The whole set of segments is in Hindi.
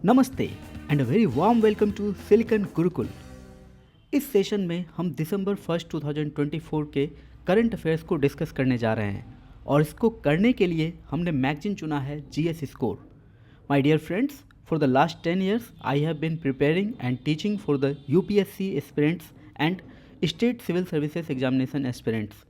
नमस्ते and a very warm welcome to Silicon Gurukul. इस सेशन में हम दिसंबर 1 2024 के करंट अफेयर्स को डिस्कस करने जा रहे हैं और इसको करने के लिए हमने मैगजीन चुना है GS score. My dear friends, for the last 10 years I have been preparing and teaching for the UPSC aspirants and state civil services examination aspirants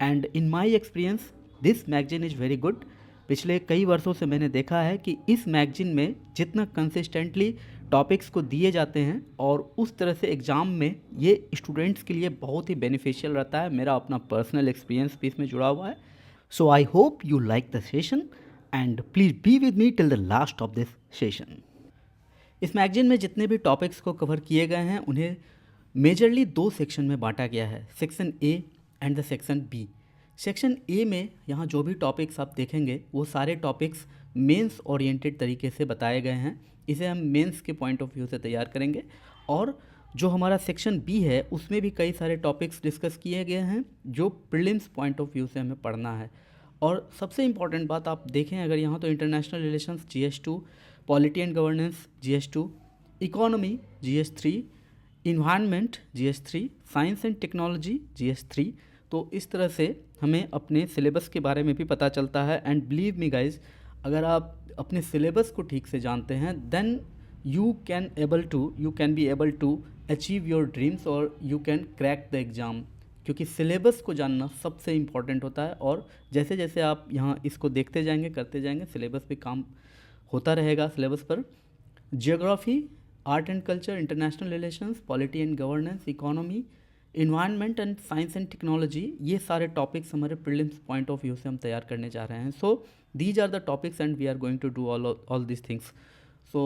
and in my experience this magazine is very good. पिछले कई वर्षों से मैंने देखा है कि इस मैगजीन में जितना कंसिस्टेंटली टॉपिक्स को दिए जाते हैं और उस तरह से एग्ज़ाम में ये स्टूडेंट्स के लिए बहुत ही बेनिफिशियल रहता है। मेरा अपना पर्सनल एक्सपीरियंस भी इसमें जुड़ा हुआ है। So I hope you like the session and please be with me till the last of this session. इस मैगजीन में जितने भी टॉपिक्स को कवर किए गए हैं उन्हें मेजरली दो सेक्शन में बांटा गया है, section A and the section B. Section A में यहाँ जो भी टॉपिक्स आप देखेंगे वो सारे टॉपिक्स मेंस ओरिएंटेड तरीके से बताए गए हैं। इसे हम मेंस के पॉइंट ऑफ व्यू से तैयार करेंगे। और जो हमारा सेक्शन बी है उसमें भी कई सारे टॉपिक्स डिस्कस किए गए हैं जो प्रीलिम्स पॉइंट ऑफ व्यू से हमें पढ़ना है। और सबसे इम्पॉर्टेंट बात आप देखें अगर यहाँ तो international relations GS2, polity and governance GS2, economy GS3, environment GS3, science and technology GS3। तो इस तरह से हमें अपने सिलेबस के बारे में भी पता चलता है। एंड बिलीव मी गाइज, अगर आप अपने सिलेबस को ठीक से जानते हैं then you can be able to achieve your dreams और you can crack the exam. क्योंकि सिलेबस को जानना सबसे इम्पॉर्टेंट होता है और जैसे जैसे आप यहाँ इसको देखते जाएंगे करते जाएंगे सिलेबस पे काम होता रहेगा। सिलेबस पर geography, art and culture, international relations, polity and governance, economy, environment and science and technology, ये सारे टॉपिक्स हमारे प्रीलिम्स पॉइंट ऑफ व्यू से हम तैयार करने जा रहे हैं। So these are the topics and we are going to do all this things. So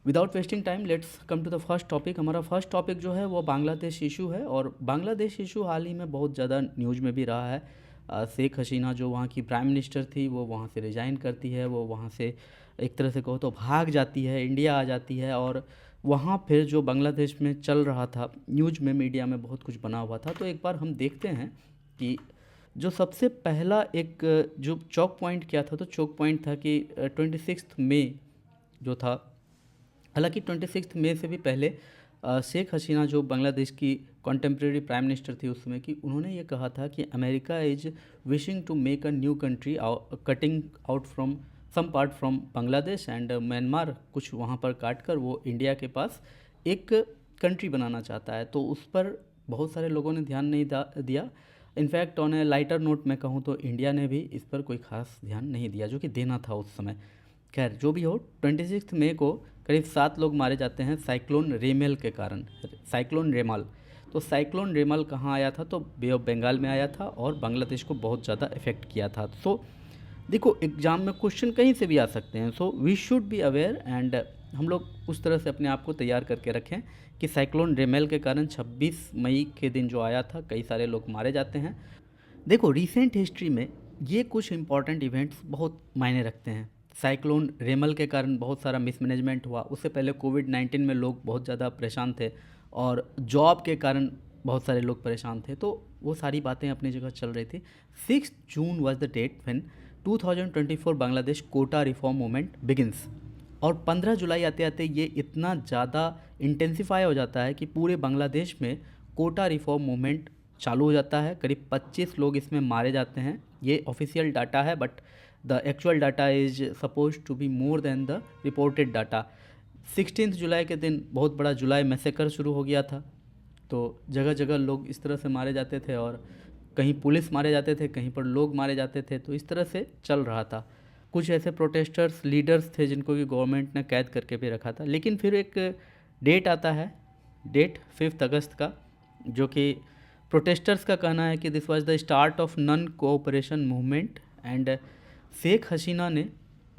without wasting time let's come to the first topic. हमारा फर्स्ट टॉपिक जो है वो बांग्लादेश इशू है और बांग्लादेश इशू हाल ही में बहुत ज़्यादा न्यूज़ में भी रहा है। शेख हसीना जो वहाँ की प्राइम मिनिस्टर थी वो वहाँ से रिज़ाइन करती है, वो वहाँ से एक तरह से कहो तो भाग जाती है, इंडिया आ जाती है। और वहाँ फिर जो बांग्लादेश में चल रहा था, न्यूज़ में मीडिया में बहुत कुछ बना हुआ था। तो एक बार हम देखते हैं कि जो सबसे पहला एक जो चौक पॉइंट क्या था, तो चौक पॉइंट था कि 26 मई जो था। हालांकि 26 मई से भी पहले शेख हसीना जो बांग्लादेश की कॉन्टेम्प्रेरी प्राइम मिनिस्टर थी उस समय की, उन्होंने ये कहा था कि America is wishing to make a new country cutting out from some part from Bangladesh and Myanmar, कुछ वहाँ पर काट कर वो इंडिया के पास एक कंट्री बनाना चाहता है। तो उस पर बहुत सारे लोगों ने ध्यान नहीं दिया। In fact on A lighter note मैं कहूँ तो इंडिया ने भी इस पर कोई खास ध्यान नहीं दिया जो कि देना था उस समय। खैर जो भी हो, 26 मई को करीब 7 लोग मारे जाते हैं साइक्लोन रेमेल के कारण, साइक्लोन रेमाल। तो साइक्लोन रेमाल कहाँ आया था, तो बे ऑफ बंगाल में आया था और बांग्लादेश को बहुत ज़्यादा इफेक्ट किया था। सो देखो एग्ज़ाम में क्वेश्चन कहीं से भी आ सकते हैं। So we should be aware and हम लोग उस तरह से अपने आप को तैयार करके रखें कि साइक्लोन रेमेल के कारण 26 मई के दिन जो आया था कई सारे लोग मारे जाते हैं। देखो रिसेंट हिस्ट्री में ये कुछ इंपॉर्टेंट इवेंट्स बहुत मायने रखते हैं। साइक्लोन रेमल के कारण बहुत सारा मिसमैनेजमेंट हुआ, उससे पहले कोविड-19 में लोग बहुत ज़्यादा परेशान थे और जॉब के कारण बहुत सारे लोग परेशान थे। तो वो सारी बातें अपनी जगह चल रही थी। 6 June was the date when 2024 Bangladesh quota reform movement begins. और 15 जुलाई आते आते ये इतना ज़्यादा इंटेंसिफाई हो जाता है कि पूरे बांग्लादेश में कोटा रिफॉर्म मूवमेंट चालू हो जाता है। करीब 25 लोग इसमें मारे जाते हैं। ये ऑफिशियल डाटा है but the actual data is suppose to be more than the reported data. 16 जुलाई के दिन बहुत बड़ा जुलाई मैसेकर शुरू हो गया था। तो जगह जगह लोग इस तरह से मारे जाते थे और कहीं पुलिस मारे जाते थे, कहीं पर लोग मारे जाते थे। तो इस तरह से चल रहा था। कुछ ऐसे प्रोटेस्टर्स लीडर्स थे जिनको कि गवर्नमेंट ने कैद करके भी रखा था। लेकिन फिर एक डेट आता है, डेट 5 अगस्त का, जो कि प्रोटेस्टर्स का कहना है कि this was the start of non cooperation movement and Sheikh Hasina ने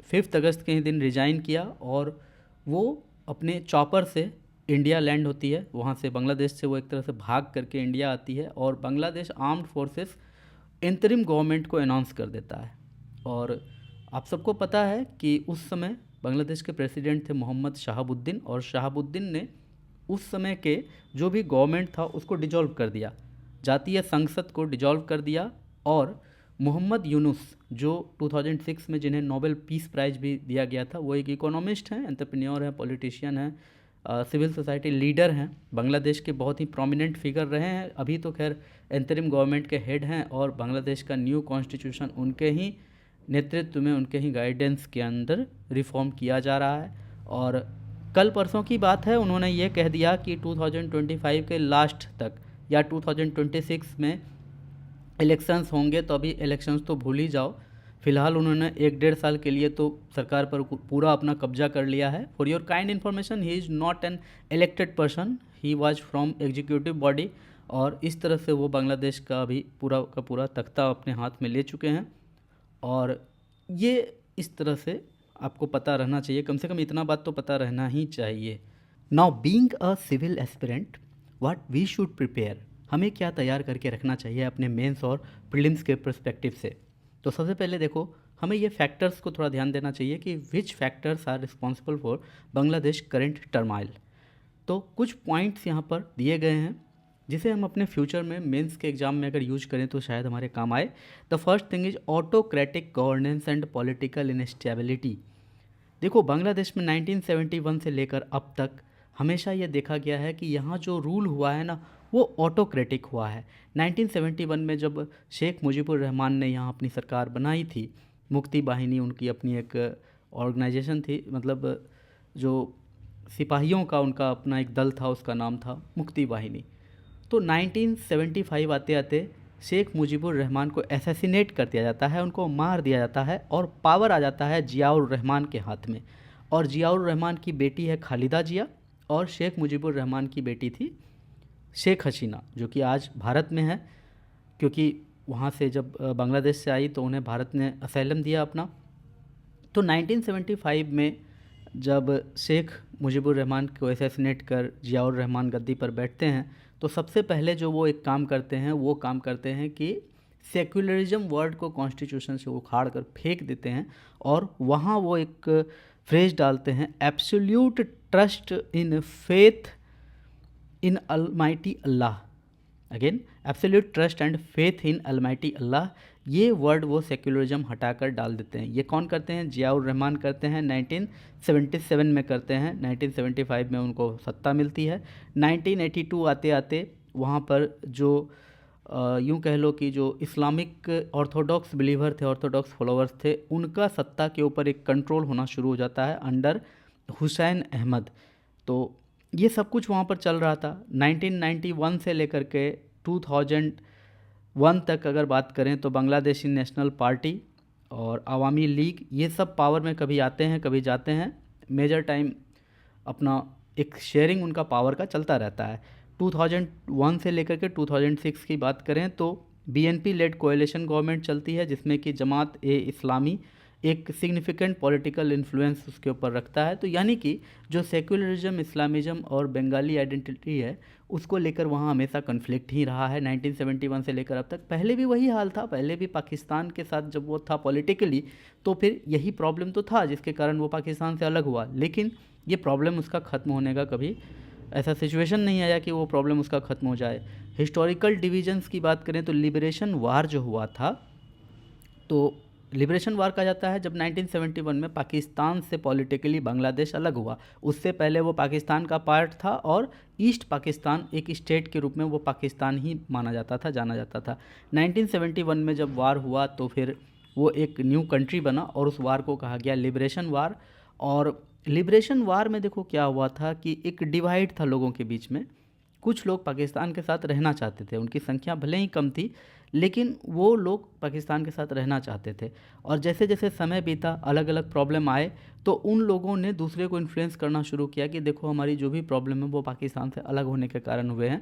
5 अगस्त के ही दिन रिज़ाइन किया और वो अपने चॉपर से इंडिया लैंड होती है। वहाँ से बांग्लादेश से वो एक तरह से भाग करके इंडिया आती है और बांग्लादेश आर्म्ड फोर्सेस इंतरिम गवर्नमेंट को अनाउंस कर देता है। और आप सबको पता है कि उस समय बांग्लादेश के प्रेसिडेंट थे मोहम्मद शहाबुद्दीन और शहाबुद्दीन ने उस समय के जो भी गवर्नमेंट था उसको डिजॉल्व कर दिया, जातीय संसद को डिजॉल्व कर दिया और मोहम्मद यूनुस जो 2006 में जिन्हें नोबेल पीस प्राइज़ भी दिया गया था, वो एक इकोनॉमिस्ट हैं, एंटरप्रेन्योर हैं, पॉलिटिशियन हैं, सिविल सोसाइटी लीडर हैं, बांग्लादेश के बहुत ही प्रोमिनेंट फिगर रहे हैं। अभी तो खैर इंतरिम गवर्नमेंट के हेड हैं और बांग्लादेश का न्यू कॉन्स्टिट्यूशन उनके ही नेतृत्व में, उनके ही गाइडेंस के अंदर रिफॉर्म किया जा रहा है। और कल परसों की बात है, उन्होंने ये कह दिया कि 2025 के लास्ट तक या 2026 में इलेक्शंस होंगे, तो अभी इलेक्शंस तो भूल ही जाओ। फिलहाल उन्होंने 1-1.5 साल के लिए तो सरकार पर पूरा अपना कब्जा कर लिया है। For your kind information, he is not an elected person, he was from executive body. और इस तरह से वो बांग्लादेश का अभी पूरा का पूरा तख्ता अपने हाथ में ले चुके हैं। और ये इस तरह से आपको पता रहना चाहिए, कम से कम इतना बात तो पता रहना ही चाहिए। Now being a civil aspirant, what we should prepare, हमें क्या तैयार करके रखना चाहिए अपने मेंस और प्रीलिम्स के पर्सपेक्टिव से। तो सबसे पहले देखो, हमें ये फैक्टर्स को थोड़ा ध्यान देना चाहिए कि which factors are responsible for Bangladesh current turmoil. तो कुछ पॉइंट्स यहाँ पर दिए गए हैं जिसे हम अपने फ्यूचर में मेंस के एग्ज़ाम में अगर यूज करें तो शायद हमारे काम आए। The first thing is autocratic governance and political instability. देखो, बांग्लादेश में 1971 से लेकर अब तक हमेशा ये देखा गया है कि यहाँ जो रूल हुआ है ना, वो ऑटोक्रेटिक हुआ है। 1971 में जब शेख मुजीबुर रहमान ने यहाँ अपनी सरकार बनाई थी, मुक्ति बाहिनी उनकी अपनी एक ऑर्गेनाइजेशन थी, मतलब जो सिपाहियों का उनका अपना एक दल था, उसका नाम था मुक्ति बाहिनी। तो 1975 आते आते शेख मुजीबुर रहमान को असैसिनेट कर दिया जाता है, उनको मार दिया जाता है और पावर आ जाता है जियाउर रहमान के हाथ में। और जियाउर रहमान की बेटी है खालिदा जिया और शेख मुजीबुर रहमान की बेटी थी शेख हसीना, जो कि आज भारत में है, क्योंकि वहाँ से जब बांग्लादेश से आई तो उन्हें भारत ने असाइलम दिया अपना। तो 1975 में जब शेख मुजीबुर रहमान को असैसिनेट कर जियाउर रहमान गद्दी पर बैठते हैं, तो सबसे पहले जो वो एक काम करते हैं, वो काम करते हैं कि सेक्युलरिज्म वर्ड को कॉन्स्टिट्यूशन से उखाड़ कर फेंक देते हैं और वहाँ वो एक फ्रेज डालते हैं, absolute trust in faith in almighty Allah. Again, absolute trust and faith in almighty Allah, ये वर्ड वो सेक्युलरिज्म हटाकर डाल देते हैं। ये कौन करते हैं? जियाउर रहमान करते हैं, 1977 में करते हैं, 1975 में उनको सत्ता मिलती है। 1982 आते आते वहाँ पर जो यूँ कह लो कि जो इस्लामिक ऑर्थोडॉक्स बिलीवर थे, ऑर्थोडॉक्स फॉलोअर्स थे, उनका सत्ता के ऊपर एक कंट्रोल होना शुरू हो जाता है अंडर हुसैन अहमद। तो ये सब कुछ वहाँ पर चल रहा था। 1991 से लेकर के 2001 तक अगर बात करें तो बांग्लादेशी नेशनल पार्टी और अवामी लीग, ये सब पावर में कभी आते हैं कभी जाते हैं। मेजर टाइम अपना एक शेयरिंग उनका पावर का चलता रहता है। 2001 से लेकर के 2006 की बात करें तो बीएनपी लेड कोएलिशन गवर्नमेंट चलती है, जिसमें कि जमात ए इस्लामी एक सिग्निफिकेंट पॉलिटिकल इन्फ्लुएंस उसके ऊपर रखता है। तो यानी कि जो सेक्युलरिज्म, इस्लामिज्म और बंगाली आइडेंटिटी है, उसको लेकर वहाँ हमेशा कन्फ्लिक्ट ही रहा है 1971 से लेकर अब तक। पहले भी वही हाल था, पहले भी पाकिस्तान के साथ जब वो था पॉलिटिकली, तो फिर यही प्रॉब्लम तो था जिसके कारण वो पाकिस्तान से अलग हुआ। लेकिन ये प्रॉब्लम उसका ख़त्म होने का कभी ऐसा सिचुएशन नहीं आया कि वो प्रॉब्लम उसका ख़त्म हो जाए। हिस्टोरिकल डिवीजन्स की बात करें तो लिबरेशन वार जो हुआ था, तो लिबरेशन वार कहा जाता है जब 1971 में पाकिस्तान से पॉलिटिकली बांग्लादेश अलग हुआ। उससे पहले वो पाकिस्तान का पार्ट था और ईस्ट पाकिस्तान एक स्टेट के रूप में वो पाकिस्तान ही माना जाता था, जाना जाता था। 1971 में जब वार हुआ तो फिर वो एक न्यू कंट्री बना और उस वार को कहा गया लिबरेशन वार। और लिबरेशन वार में देखो क्या हुआ था कि एक डिवाइड था लोगों के बीच में। कुछ लोग पाकिस्तान के साथ रहना चाहते थे, उनकी संख्या भले ही कम थी, लेकिन वो लोग पाकिस्तान के साथ रहना चाहते थे। और जैसे जैसे समय बीता, अलग अलग प्रॉब्लम आए, तो उन लोगों ने दूसरे को इन्फ्लुएंस करना शुरू किया कि देखो हमारी जो भी प्रॉब्लम है वो पाकिस्तान से अलग होने के कारण हुए हैं।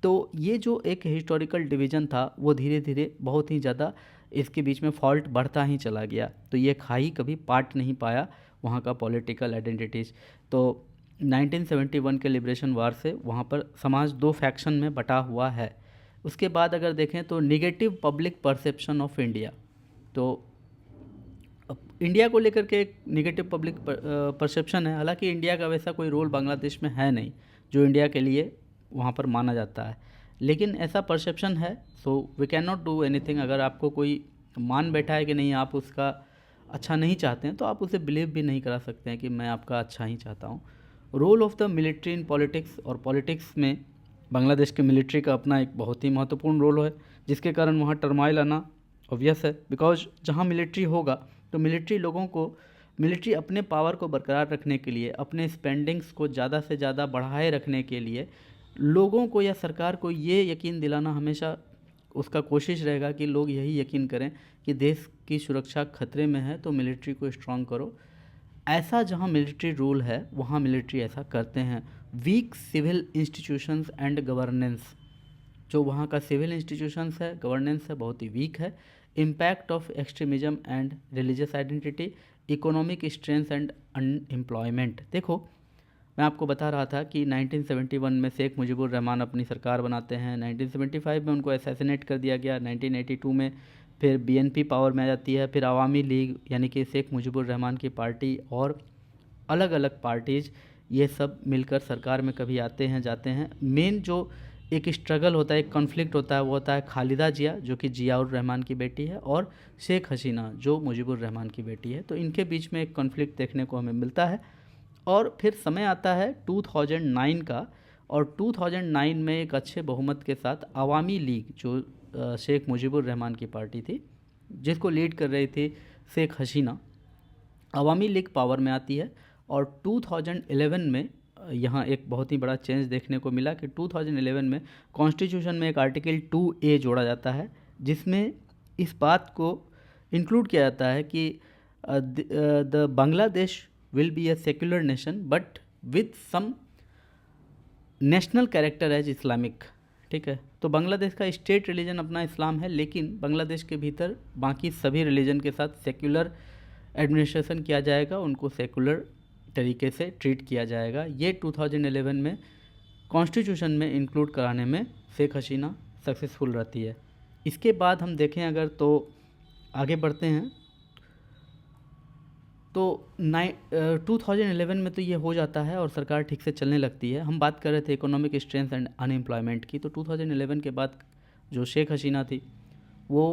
तो ये जो एक हिस्टोरिकल डिवीज़न था वो धीरे धीरे बहुत ही ज़्यादा इसके बीच में फॉल्ट बढ़ता ही चला गया। तो ये खाई कभी पाट नहीं पाया वहाँ का पॉलिटिकल आइडेंटिटीज़। तो 1971 के लिबरेशन वार से वहाँ पर समाज दो फैक्शन में बटा हुआ है। उसके बाद अगर देखें तो negative public perception of India, तो इंडिया को लेकर के एक निगेटिव पब्लिक परसेप्शन है। हालांकि इंडिया का वैसा कोई रोल बांग्लादेश में है नहीं जो इंडिया के लिए वहाँ पर माना जाता है, लेकिन ऐसा परसेप्शन है। So we can not do anything. अगर आपको कोई मान बैठा है कि नहीं आप उसका अच्छा नहीं चाहते हैं, तो आप उसे बिलीव भी नहीं करा सकते हैं कि मैं आपका अच्छा ही चाहता हूँ। Role of the military in politics, और पॉलिटिक्स में बांग्लादेश के मिलिट्री का अपना एक बहुत ही महत्वपूर्ण रोल है, जिसके कारण वहाँ टर्माइल आना ऑब्वियस है। बिकॉज जहाँ मिलिट्री होगा तो मिलिट्री अपने पावर को बरकरार रखने के लिए, अपने स्पेंडिंग्स को ज़्यादा से ज़्यादा बढ़ाए रखने के लिए लोगों को या सरकार को ये यकीन दिलाना हमेशा उसका कोशिश रहेगा कि लोग यही यकीन करें कि देश की सुरक्षा खतरे में है, तो मिलिट्री को स्ट्रॉन्ग करो। ऐसा जहाँ मिलिट्री रूल है वहाँ मिलिट्री ऐसा करते हैं। Weak civil institutions and governance, जो वहाँ का सिविल इंस्टीट्यूशंस है, गवर्नेंस है, बहुत ही वीक है। Impact of extremism and religious identity, economic strength and unemployment. देखो, मैं आपको बता रहा था कि 1971 में शेख मुजीबुर रहमान अपनी सरकार बनाते हैं, 1975 में उनको असैसिनेट कर दिया गया, 1982 में फिर बीएनपी पावर में आ जाती है, फिर अवामी लीग यानी कि शेख मुजीबुर रहमान की पार्टी और अलग अलग पार्टीज़, ये सब मिलकर सरकार में कभी आते हैं जाते हैं। मेन जो एक स्ट्रगल होता है, एक कॉन्फ्लिक्ट होता है, वो होता है खालिदा जिया जो कि जियाउर रहमान की बेटी है, और शेख हसीना जो मुजीबुर रहमान की बेटी है। तो इनके बीच में एक कॉन्फ्लिक्ट देखने को हमें मिलता है। और फिर समय आता है 2009 का, और 2009 में एक अच्छे बहुमत के साथ अवामी लीग, जो शेख मुजीबुर रहमान की पार्टी थी, जिसको लीड कर रही थी शेख हसीना, अवामी लीग पावर में आती है। और 2011 में यहाँ एक बहुत ही बड़ा चेंज देखने को मिला कि 2011 में कॉन्स्टिट्यूशन में एक आर्टिकल 2A जोड़ा जाता है, जिसमें इस बात को इंक्लूड किया जाता है कि the Bangladesh will be a secular nation but with some national character as Islamic. ठीक है, तो बांग्लादेश का स्टेट रिलीजन अपना इस्लाम है, लेकिन बांग्लादेश के भीतर बाकी सभी रिलीजन के साथ सेक्युलर एडमिनिस्ट्रेशन किया जाएगा, उनको सेकुलर तरीके से ट्रीट किया जाएगा। ये 2011 में कॉन्स्टिट्यूशन में इंक्लूड कराने में शेख हसीना सक्सेसफुल रहती है। इसके बाद हम देखें अगर तो आगे बढ़ते हैं तो 2011 में तो ये हो जाता है और सरकार ठीक से चलने लगती है। हम बात कर रहे थे इकोनॉमिक स्ट्रेंथ एंड अनएम्प्लॉयमेंट की, तो 2011 के बाद जो शेख हसीना थी वो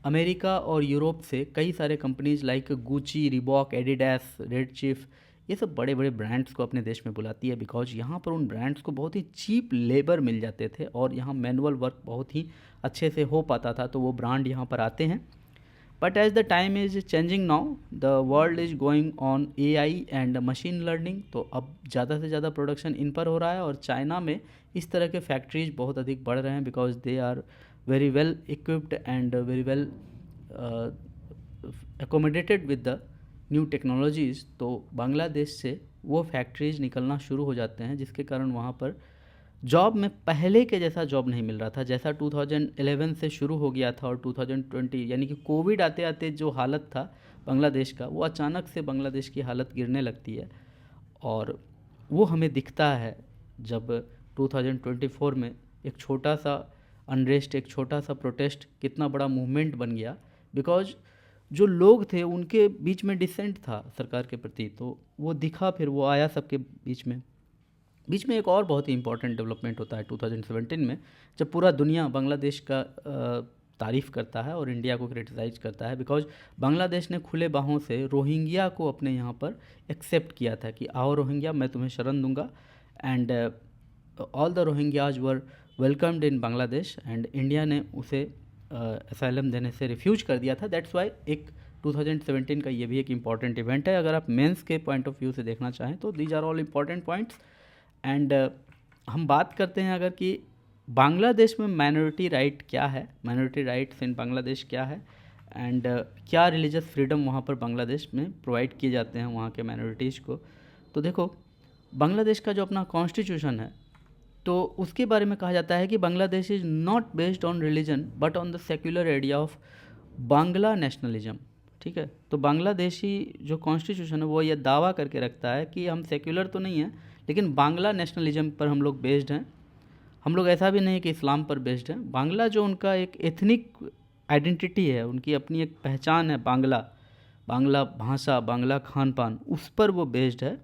अमेरिका और यूरोप से कई सारे companies like Gucci, Reebok, Adidas, red chief, ये सब बड़े बड़े ब्रांड्स को अपने देश में बुलाती है। बिकॉज यहाँ पर उन ब्रांड्स को बहुत ही चीप लेबर मिल जाते थे और यहाँ मैनुअल वर्क बहुत ही अच्छे से हो पाता था, तो वो ब्रांड यहाँ पर आते हैं। But as the time is changing now, the world is going on AI and machine learning, तो अब ज़्यादा से ज़्यादा प्रोडक्शन इन पर हो रहा है और चाइना में इस तरह के फैक्ट्रीज बहुत अधिक बढ़ रहे हैं, because they are very well equipped and very well accommodated with the new technologies. तो बांग्लादेश से वो फैक्ट्रीज निकलना शुरू हो जाते हैं, जिसके कारण वहाँ पर जॉब में पहले के जैसा जॉब नहीं मिल रहा था, जैसा 2011 से शुरू हो गया था। और 2020 यानी कि कोविड आते आते जो हालत था बांग्लादेश का, वो अचानक से बांग्लादेश की हालत गिरने लगती है। और वो हमें दिखता है जब 2024 में एक छोटा सा अनरेस्ट, एक छोटा सा प्रोटेस्ट कितना बड़ा मूवमेंट बन गया। बिकॉज जो लोग थे उनके बीच में डिसेंट था सरकार के प्रति, तो वो दिखा, फिर वो आया सबके बीच में। एक और बहुत ही इंपॉर्टेंट डेवलपमेंट होता है 2017 में, जब पूरा दुनिया बांग्लादेश का तारीफ़ करता है और इंडिया को क्रिटिसाइज करता है। बिकॉज बांग्लादेश ने खुले बाहों से रोहिंग्या को अपने यहाँ पर एक्सेप्ट किया था कि आओ रोहिंग्या, मैं तुम्हें शरण दूंगा, and all the Rohingyas were welcomed in Bangladesh, and India ने उसे असाइलम देने से रिफ्यूज कर दिया था। दैट्स वाई एक 2017 का ये भी एक इम्पॉर्टेंट इवेंट है। अगर आप मेंस के पॉइंट ऑफ व्यू से देखना चाहें तो these are all important points. And हम बात करते हैं अगर कि बांग्लादेश में माइनॉरिटी राइट क्या है, माइनॉरिटी राइट्स इन बांग्लादेश क्या है, एंड क्या रिलीजियस फ्रीडम वहाँ पर बांग्लादेश में प्रोवाइड किए जाते हैं वहाँ के माइनॉरिटीज़ को। तो देखो, बांग्लादेश का जो अपना कॉन्स्टिट्यूशन है, तो उसके बारे में कहा जाता है कि Bangladesh is not based on religion but on the secular idea of Bangla nationalism. ठीक है, तो बांग्लादेशी जो कॉन्स्टिट्यूशन है वो ये दावा करके रखता है कि हम सेक्युलर तो नहीं हैं, लेकिन बांग्ला नेशनलिज्म पर हम लोग बेस्ड हैं। हम लोग ऐसा भी नहीं है कि इस्लाम पर बेस्ड हैं। बांग्ला जो उनका एक एथनिक आइडेंटिटी है, उनकी अपनी एक पहचान है, बांग्ला भाषा, बांग्ला खान पान, उस पर वो बेस्ड है,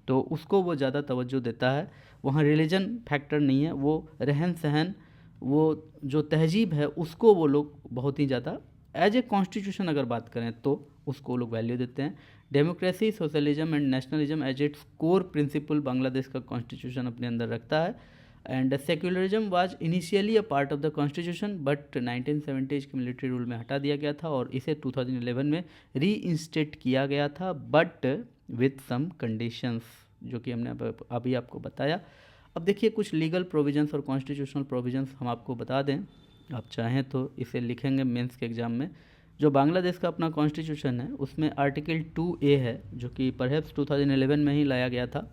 तो उसको वो ज़्यादा तवज्जो देता है। वहाँ रिलीजन फैक्टर नहीं है, वो रहन सहन, वो जो तहजीब है उसको वो लोग बहुत ही ज़्यादा एज ए कॉन्स्टिट्यूशन अगर बात करें तो उसको लोग वैल्यू देते हैं। Democracy, socialism and nationalism as its core principle Bangladesh का कॉन्स्टिट्यूशन अपने अंदर रखता है। And secularism was initially a part of the constitution but 1970s के मिलिट्री रूल में हटा दिया गया था और इसे 2011 में री इंस्टेट किया गया था, बट विथ सम कंडीशंस, जो कि हमने अभी आपको बताया। अब देखिए कुछ लीगल प्रोविजंस और कॉन्स्टिट्यूशनल प्रोविजंस हम आपको बता दें, आप चाहें तो इसे लिखेंगे मेंस के एग्ज़ाम में। जो बांग्लादेश का अपना कॉन्स्टिट्यूशन है उसमें आर्टिकल 2A है, जो कि परहैप्स 2011 में ही लाया गया था,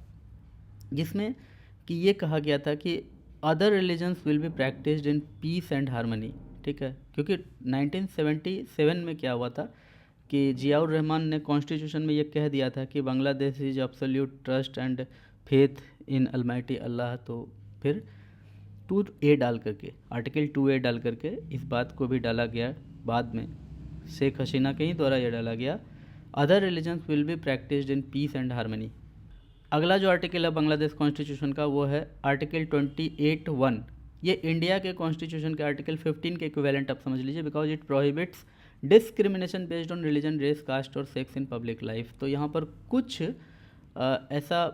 जिसमें कि ये कहा गया था कि other religions will be practised in peace and harmony. ठीक है, क्योंकि 1977 में क्या हुआ था कि जियाउर रहमान ने कॉन्स्टिट्यूशन में ये कह दिया था कि Bangladesh is absolute trust and faith in almighty Allah. तो फिर 2A डाल करके, आर्टिकल 2A डाल करके इस बात को भी डाला गया, बाद में शेख हसीना के ही द्वारा यह डाला गया, other religions will be practised in peace and harmony. अगला जो आर्टिकल है बांग्लादेश कॉन्स्टिट्यूशन का वो है आर्टिकल 28(1). ये इंडिया के कॉन्स्टिट्यूशन के आर्टिकल 15 के इक्विवेलेंट आप समझ लीजिए, because it prohibits discrimination based on religion, race, caste और सेक्स इन पब्लिक लाइफ। तो यहाँ पर कुछ ऐसा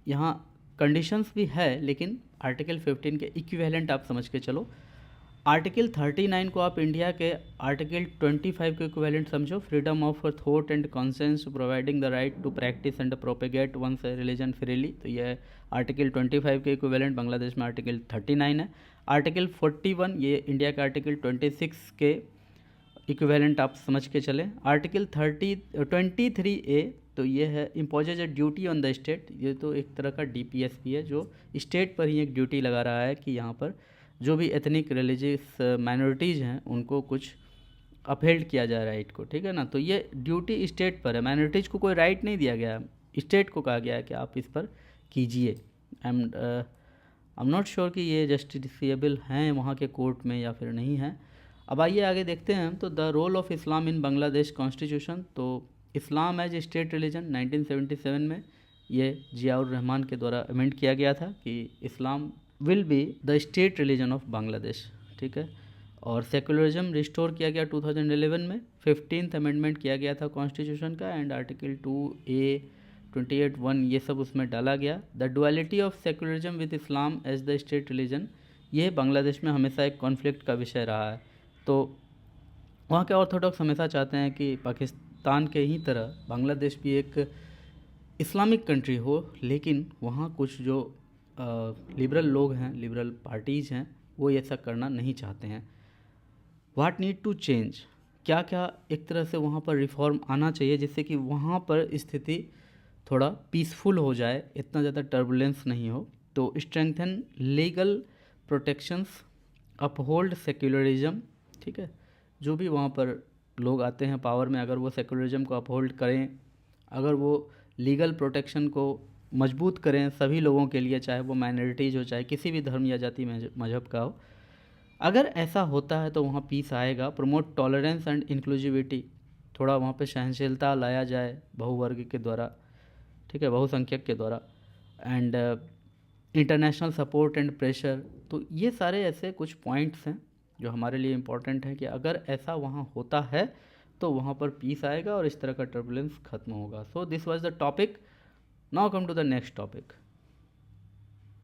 यहाँ कंडीशंस भी है, लेकिन आर्टिकल 15 के इक्विवेलेंट आप समझ के चलो। आर्टिकल 39 को आप इंडिया के आर्टिकल 25 के इक्विवेलेंट समझो, freedom of thought and conscience providing the right to practice and propagate one's religion freely. तो यह आर्टिकल 25 के इक्विवेलेंट बांग्लादेश में आर्टिकल 39 है। आर्टिकल 41 ये इंडिया के आर्टिकल 26 के इक्विवेलेंट आप समझ के चलें। आर्टिकल 23A तो ये है imposes a duty on the state. ये तो एक तरह का DPSP है जो स्टेट पर ही एक ड्यूटी लगा रहा है कि यहाँ पर जो भी एथनिक रिलीजियस माइनॉरिटीज़ हैं उनको कुछ अपहेल्ड किया जाए राइट को। ठीक है ना, तो ये ड्यूटी स्टेट पर है, माइनॉरिटीज़ को कोई राइट नहीं दिया गया, स्टेट को कहा गया है कि आप इस पर कीजिए। आई एम नॉट श्योर कि ये जस्टिफिएबल हैं वहाँ के कोर्ट में या फिर नहीं है। अब आइए आगे देखते हैं हम। तो the role of Islam in Bangladesh constitution, तो इस्लाम एज स्टेट रिलीजन 1977 में ये जियाउर रहमान के द्वारा अमेंड किया गया था कि Islam will be the state religion of Bangladesh. ठीक है, और सेकुलरिज्म रिस्टोर किया गया 2011 में, 15th अमेंडमेंट किया गया था कॉन्स्टिट्यूशन का, एंड आर्टिकल 2A 28(1) ये सब उसमें डाला गया। The duality of secularism with Islam as the state religion, ये बांग्लादेश में हमेशा एक कॉन्फ्लिक्ट का विषय रहा है। तो वहाँ के ऑर्थोडॉक्स हमेशा चाहते हैं कि पाकिस्तान के ही तरह बांग्लादेश भी एक इस्लामिक कंट्री हो, लेकिन वहाँ कुछ जो लिबरल लोग हैं, लिबरल पार्टीज़ हैं, वो ऐसा करना नहीं चाहते हैं। व्हाट नीड टू चेंज, क्या क्या एक तरह से वहाँ पर रिफॉर्म आना चाहिए जिससे कि वहाँ पर स्थिति थोड़ा पीसफुल हो जाए, इतना ज़्यादा टर्बुलेंस नहीं हो। तो strengthen legal protections, uphold secularism. ठीक है, जो भी वहाँ पर लोग आते हैं पावर में, अगर वो सेक्युलरिज्म को अपहोल्ड करें, अगर वो लीगल प्रोटेक्शन को मजबूत करें सभी लोगों के लिए, चाहे वो माइनॉरिटीज़ हो, चाहे किसी भी धर्म या जाति मजहब का हो, अगर ऐसा होता है तो वहाँ पीस आएगा। प्रमोट टॉलरेंस एंड इंक्लूसिविटी, थोड़ा वहाँ पे सहनशीलता लाया जाए बहुवर्ग के द्वारा, ठीक है, बहुसंख्यक के द्वारा, and international support and pressure. तो ये सारे ऐसे कुछ पॉइंट्स हैं जो हमारे लिए इम्पोर्टेंट है कि अगर ऐसा वहाँ होता है तो वहाँ पर पीस आएगा और इस तरह का टर्बुलेंस खत्म होगा। So this was the topic. Now come to the next topic.